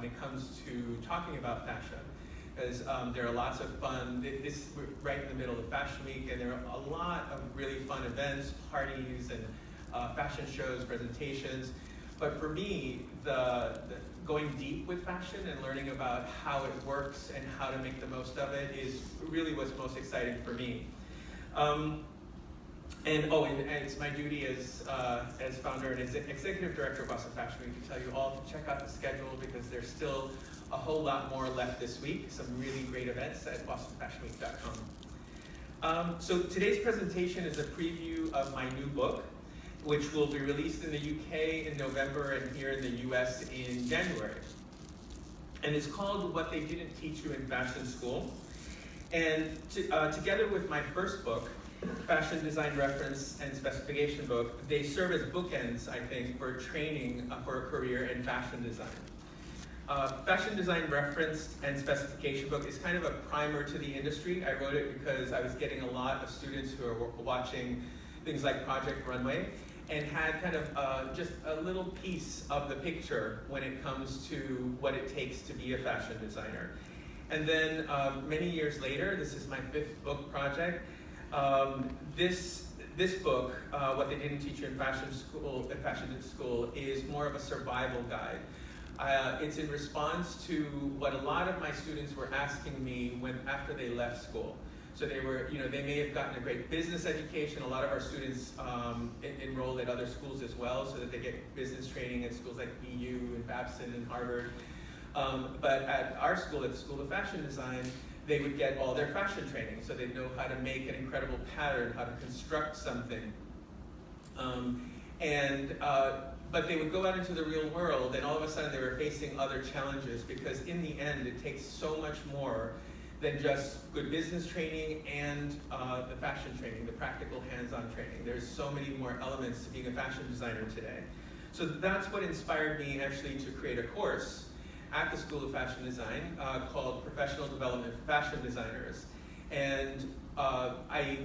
it comes to talking about fashion. Because there are lots of fun, we're right in the middle of Fashion Week, and there are a lot of really fun events, parties, and fashion shows, presentations. But for me, the going deep with fashion and learning about how it works and how to make the most of it is really what's most exciting for me. And it's my duty as founder and executive director of Boston Fashion Week to tell you all to check out the schedule, because there's still a whole lot more left this week. Some really great events at bostonfashionweek.com. So today's presentation is a preview of my new book, which will be released in the UK in November and here in the US in January. And it's called What They Didn't Teach You in Fashion School. And together with my first book, Fashion Design Reference and Specification book, they serve as bookends, I think, for training for a career in fashion design. Fashion Design Reference and Specification book is kind of a primer to the industry. I wrote it because I was getting a lot of students who are watching things like Project Runway and had kind of just a little piece of the picture when it comes to what it takes to be a fashion designer. And then many years later, this is my 5th book project. This book, What They Didn't Teach You in Fashion School, is more of a survival guide. It's in response to what a lot of my students were asking me after they left school. So they may have gotten a great business education. A lot of our students enroll at other schools as well, so that they get business training at schools like BU and Babson and Harvard. But at our school, at the School of Fashion Design, they would get all their fashion training. So they'd know how to make an incredible pattern, how to construct something. But they would go out into the real world, and all of a sudden they were facing other challenges, because in the end, it takes so much more than just good business training and the fashion training, the practical hands-on training. There's so many more elements to being a fashion designer today. So that's what inspired me actually to create a course at the School of Fashion Design called Professional Development for Fashion Designers. And I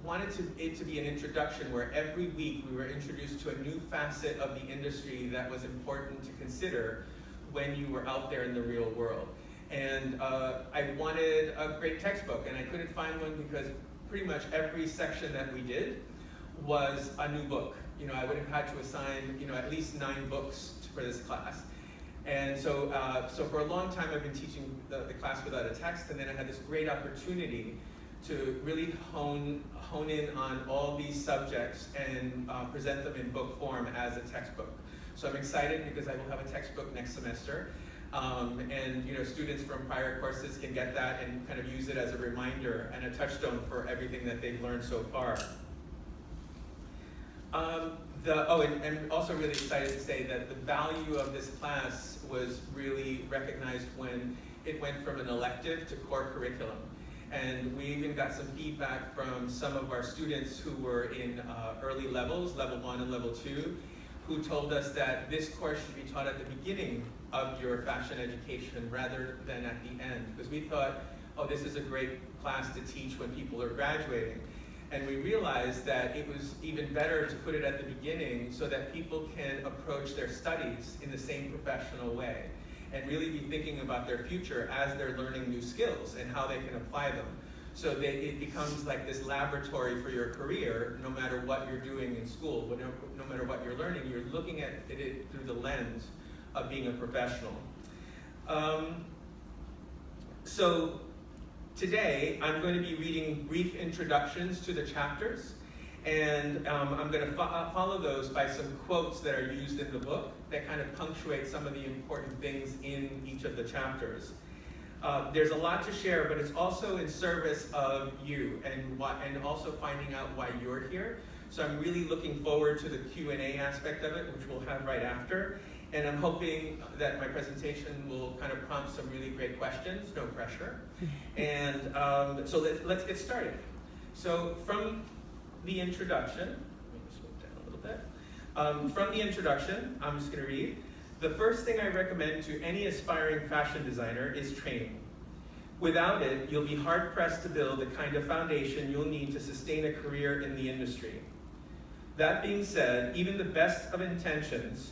wanted it to be an introduction where every week we were introduced to a new facet of the industry that was important to consider when you were out there in the real world. And I wanted a great textbook, and I couldn't find one because pretty much every section that we did was a new book. I would have had to assign at least 9 books for this class. And so for a long time I've been teaching the class without a text, and then I had this great opportunity to really hone in on all these subjects and present them in book form as a textbook. So I'm excited because I will have a textbook next semester. And students from prior courses can get that and kind of use it as a reminder and a touchstone for everything that they've learned so far. And also really excited to say that the value of this class was really recognized when it went from an elective to core curriculum. And we even got some feedback from some of our students who were in early levels, level 1 and level 2, who told us that this course should be taught at the beginning of your fashion education rather than at the end. Because we thought, this is a great class to teach when people are graduating. And we realized that it was even better to put it at the beginning so that people can approach their studies in the same professional way and really be thinking about their future as they're learning new skills and how they can apply them. So that it becomes like this laboratory for your career, no matter what you're doing in school, no matter what you're learning, you're looking at it through the lens of being a professional. So today, I'm going to be reading brief introductions to the chapters, and I'm going to follow those by some quotes that are used in the book that kind of punctuate some of the important things in each of the chapters. There's a lot to share, but it's also in service of you and also finding out why you're here. So I'm really looking forward to the Q&A aspect of it, which we'll have right after. And I'm hoping that my presentation will kind of prompt some really great questions, no pressure. And so let's get started. So from the introduction, let me just move down a little bit. From the introduction, I'm just going to read. The first thing I recommend to any aspiring fashion designer is training. Without it, you'll be hard-pressed to build the kind of foundation you'll need to sustain a career in the industry. That being said, even the best of intentions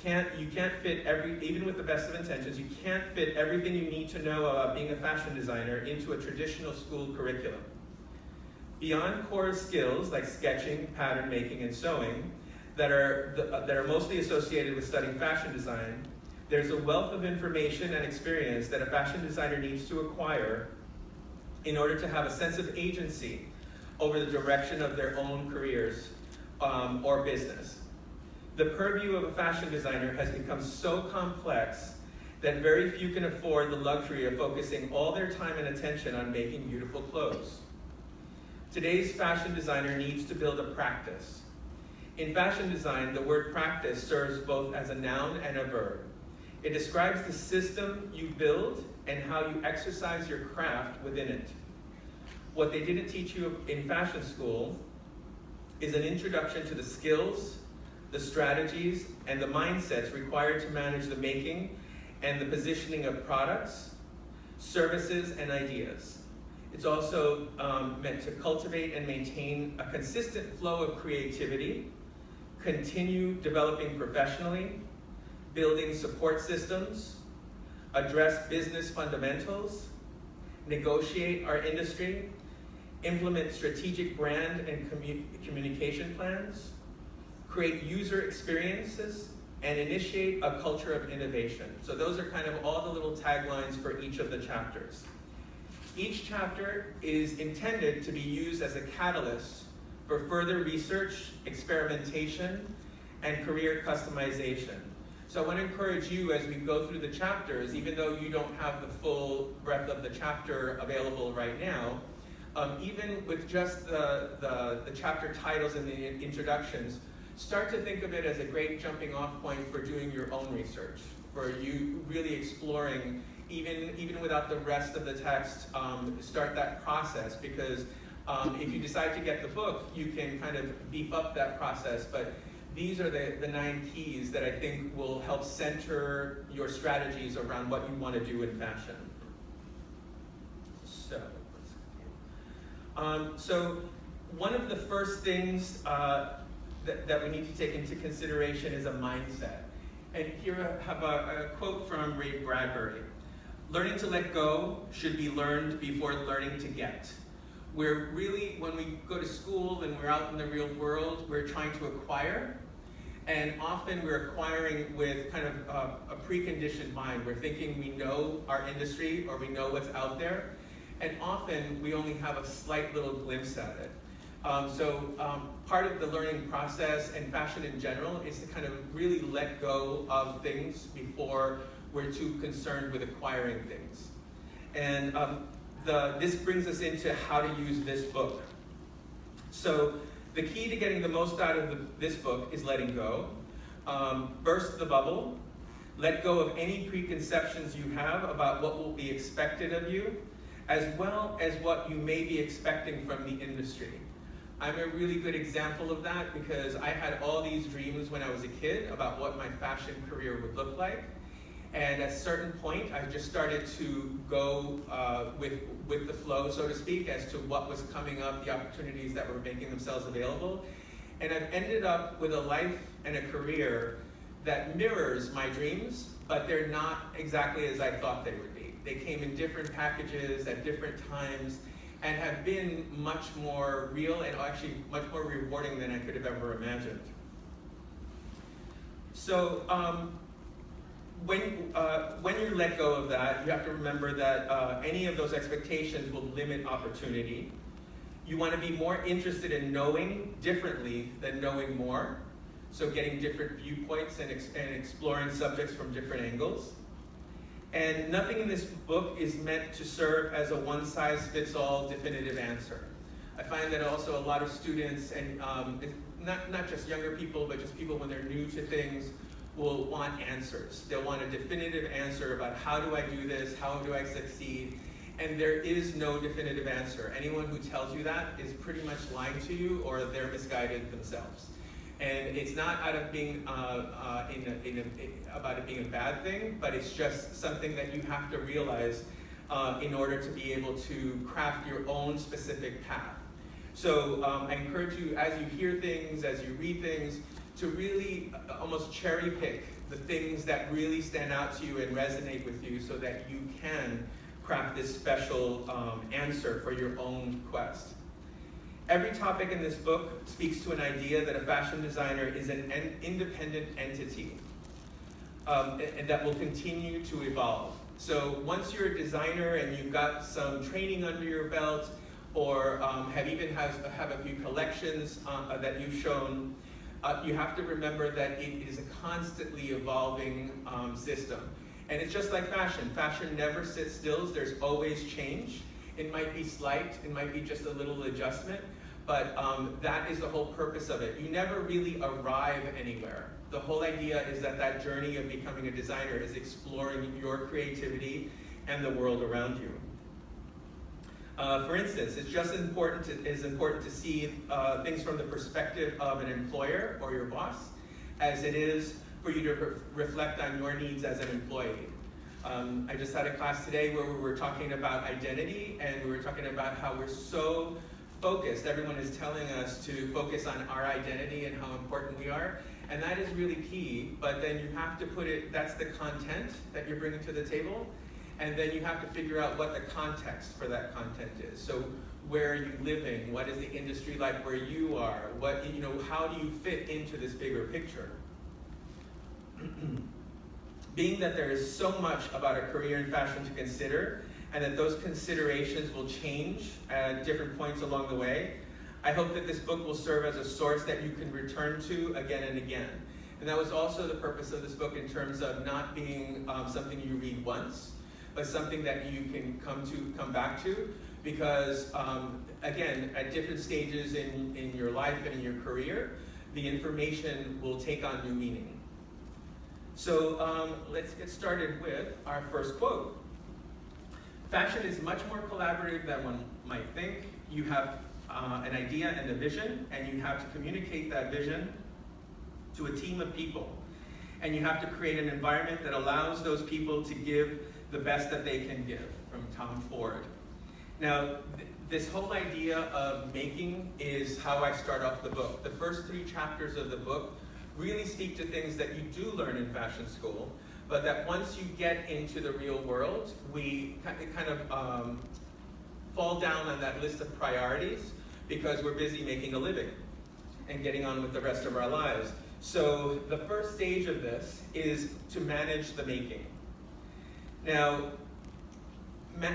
you can't fit even with the best of intentions, you can't fit everything you need to know about being a fashion designer into a traditional school curriculum. Beyond core skills like sketching, pattern making, and sewing that are mostly associated with studying fashion design, there's a wealth of information and experience that a fashion designer needs to acquire in order to have a sense of agency over the direction of their own careers or business. The purview of a fashion designer has become so complex that very few can afford the luxury of focusing all their time and attention on making beautiful clothes. Today's fashion designer needs to build a practice. In fashion design, the word practice serves both as a noun and a verb. It describes the system you build and how you exercise your craft within it. What they didn't teach you in fashion school is an introduction to the skills, the strategies, and the mindsets required to manage the making and the positioning of products, services, and ideas. It's also meant to cultivate and maintain a consistent flow of creativity, continue developing professionally, building support systems, address business fundamentals, negotiate our industry, implement strategic brand and communication plans, create user experiences, and initiate a culture of innovation. So those are kind of all the little taglines for each of the chapters. Each chapter is intended to be used as a catalyst for further research, experimentation, and career customization. So I want to encourage you as we go through the chapters, even though you don't have the full breadth of the chapter available right now, even with just the chapter titles and the introductions, start to think of it as a great jumping off point for doing your own research, for you really exploring, even without the rest of the text, start that process, because if you decide to get the book, you can kind of beef up that process, but these are the 9 keys that I think will help center your strategies around what you want to do in fashion. So one of the first things that we need to take into consideration is a mindset. And here I have a quote from Ray Bradbury. Learning to let go should be learned before learning to get. We're really, when we go to school and we're out in the real world, we're trying to acquire. And often we're acquiring with kind of a preconditioned mind. We're thinking we know our industry or we know what's out there. And often we only have a slight little glimpse at it. Part of the learning process and fashion in general is to kind of really let go of things before we're too concerned with acquiring things. And this brings us into how to use this book. So the key to getting the most out of this book is letting go. Burst the bubble. Let go of any preconceptions you have about what will be expected of you, as well as what you may be expecting from the industry. I'm a really good example of that because I had all these dreams when I was a kid about what my fashion career would look like. And at a certain point, I just started to go with the flow, so to speak, as to what was coming up, the opportunities that were making themselves available. And I've ended up with a life and a career that mirrors my dreams, but they're not exactly as I thought they would be. They came in different packages at different times and have been much more real and actually much more rewarding than I could have ever imagined. So when you let go of that, you have to remember that any of those expectations will limit opportunity. You want to be more interested in knowing differently than knowing more. So getting different viewpoints and exploring subjects from different angles. And nothing in this book is meant to serve as a one-size-fits-all definitive answer. I find that also a lot of students, and not just younger people, but just people when they're new to things, will want answers. They'll want a definitive answer about how do I do this, how do I succeed, and there is no definitive answer. Anyone who tells you that is pretty much lying to you or they're misguided themselves. And it's not out of being about it being a bad thing, but it's just something that you have to realize in order to be able to craft your own specific path. So I encourage you, as you hear things, as you read things, to really almost cherry pick the things that really stand out to you and resonate with you so that you can craft this special answer for your own quest. Every topic in this book speaks to an idea that a fashion designer is an independent entity and that will continue to evolve. So once you're a designer and you've got some training under your belt, or have a few collections that you've shown, you have to remember that it is a constantly evolving system. And it's just like fashion. Fashion never sits still. There's always change. It might be slight, it might be just a little adjustment, but that is the whole purpose of it. You never really arrive anywhere. The whole idea is that that journey of becoming a designer is exploring your creativity and the world around you. For instance, it's just as important to see things from the perspective of an employer or your boss as it is for you to reflect on your needs as an employee. I just had a class today where we were talking about identity, and we were talking about how we're so focused. Everyone is telling us to focus on our identity and how important we are, and that is really key, but then you have to put it, that's the content that you're bringing to the table, and then you have to figure out what the context for that content is. So where are you living? What is the industry like where you are? How do you fit into this bigger picture? Being that there is so much about a career in fashion to consider, and that those considerations will change at different points along the way, I hope that this book will serve as a source that you can return to again and again. And that was also the purpose of this book in terms of not being something you read once, but something that you can come back to, because again, at different stages in your life and in your career, the information will take on new meaning. So let's get started with our first quote. Fashion is much more collaborative than one might think. You have an idea and a vision, and you have to communicate that vision to a team of people. And you have to create an environment that allows those people to give the best that they can give, from Tom Ford. Now, this whole idea of making is how I start off the book. The first 3 chapters of the book really speak to things that you do learn in fashion school, but that once you get into the real world, we kind of fall down on that list of priorities because we're busy making a living and getting on with the rest of our lives. So the first stage of this is to manage the making. Now,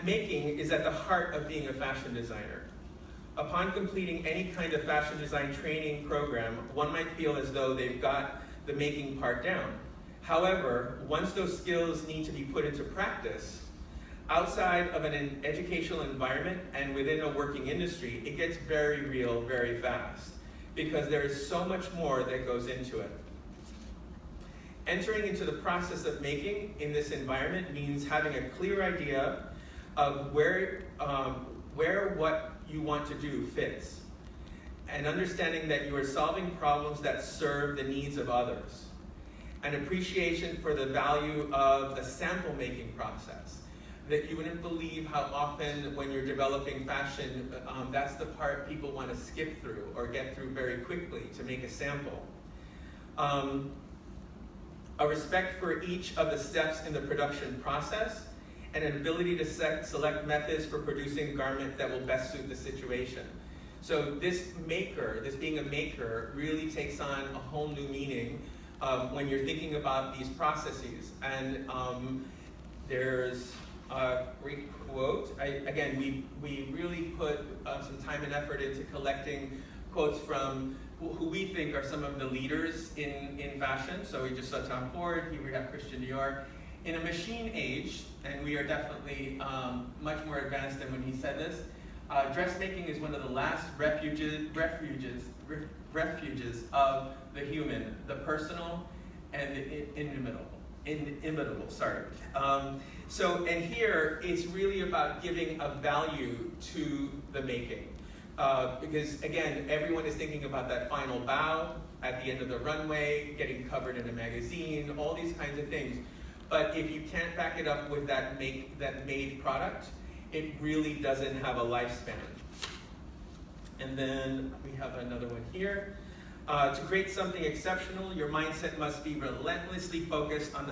making is at the heart of being a fashion designer. Upon completing any kind of fashion design training program, one might feel as though they've got the making part down. However, once those skills need to be put into practice, outside of an educational environment and within a working industry, it gets very real very fast, because there is so much more that goes into it. Entering into the process of making in this environment means having a clear idea of where what you want to do fits, and understanding that you are solving problems that serve the needs of others. An appreciation for the value of the sample making process, that you wouldn't believe how often when you're developing fashion, that's the part people want to skip through or get through very quickly to make a sample. A respect for each of the steps in the production process, and an ability to select methods for producing a garment that will best suit the situation. So this being a maker, really takes on a whole new meaning when you're thinking about these processes. And there's a great quote. Again, we really put some time and effort into collecting quotes from who we think are some of the leaders in fashion. So we just saw Tom Ford, here we have Christian Dior. In a machine age, and we are definitely much more advanced than when he said this, dressmaking is one of the last refuges of the human, the personal and the inimitable. And here it's really about giving a value to the making. Because again, everyone is thinking about that final bow at the end of the runway, getting covered in a magazine, all these kinds of things. But if you can't back it up with that made product, it really doesn't have a lifespan. And then we have another one here. To create something exceptional, your mindset must be relentlessly focused on the